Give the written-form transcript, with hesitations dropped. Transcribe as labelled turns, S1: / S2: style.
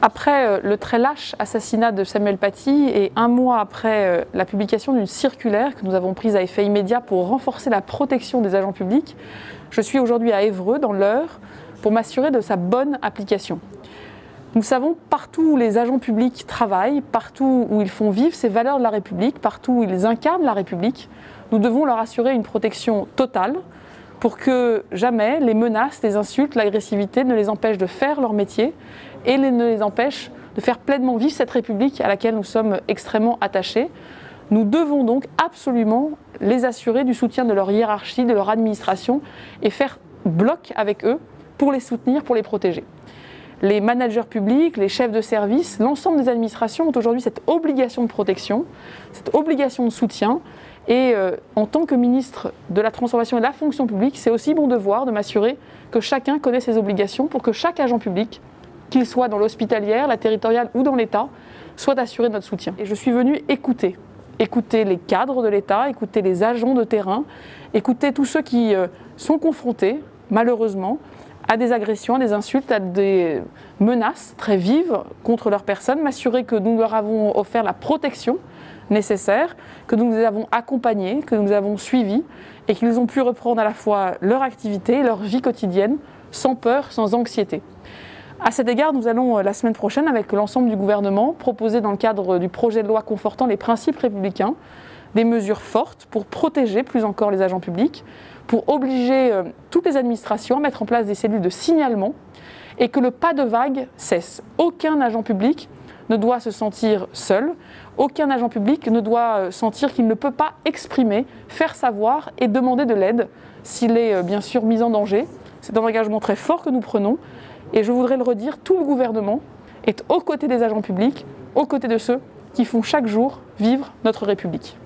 S1: Après le très lâche assassinat de Samuel Paty et un mois après la publication d'une circulaire que nous avons prise à effet immédiat pour renforcer la protection des agents publics, je suis aujourd'hui à Évreux, dans l'Eure, pour m'assurer de sa bonne application. Nous savons partout où les agents publics travaillent, partout où ils font vivre ces valeurs de la République, partout où ils incarnent la République, nous devons leur assurer une protection totale pour que jamais les menaces, les insultes, l'agressivité ne les empêchent de faire leur métier et ne les empêchent de faire pleinement vivre cette République à laquelle nous sommes extrêmement attachés. Nous devons donc absolument les assurer du soutien de leur hiérarchie, de leur administration et faire bloc avec eux pour les soutenir, pour les protéger. Les managers publics, les chefs de service, l'ensemble des administrations ont aujourd'hui cette obligation de protection, cette obligation de soutien. Et en tant que ministre de la Transformation et de la Fonction publique, c'est aussi mon devoir de m'assurer que chacun connaît ses obligations pour que chaque agent public, qu'il soit dans l'hospitalière, la territoriale ou dans l'État, soit assuré de notre soutien. Et je suis venue écouter les cadres de l'État, écouter les agents de terrain, écouter tous ceux qui sont confrontés, malheureusement, à des agressions, à des insultes, à des menaces très vives contre leur personne, m'assurer que nous leur avons offert la protection nécessaire, que nous les avons accompagnés, que nous les avons suivis et qu'ils ont pu reprendre à la fois leur activité, leur vie quotidienne, sans peur, sans anxiété. À cet égard, nous allons la semaine prochaine, avec l'ensemble du gouvernement, proposer dans le cadre du projet de loi confortant les principes républicains, des mesures fortes pour protéger plus encore les agents publics, pour obliger toutes les administrations à mettre en place des cellules de signalement et que le pas de vague cesse. Aucun agent public ne doit se sentir seul, aucun agent public ne doit sentir qu'il ne peut pas exprimer, faire savoir et demander de l'aide s'il est bien sûr mis en danger. C'est un engagement très fort que nous prenons et je voudrais le redire, tout le gouvernement est aux côtés des agents publics, aux côtés de ceux qui font chaque jour vivre notre République.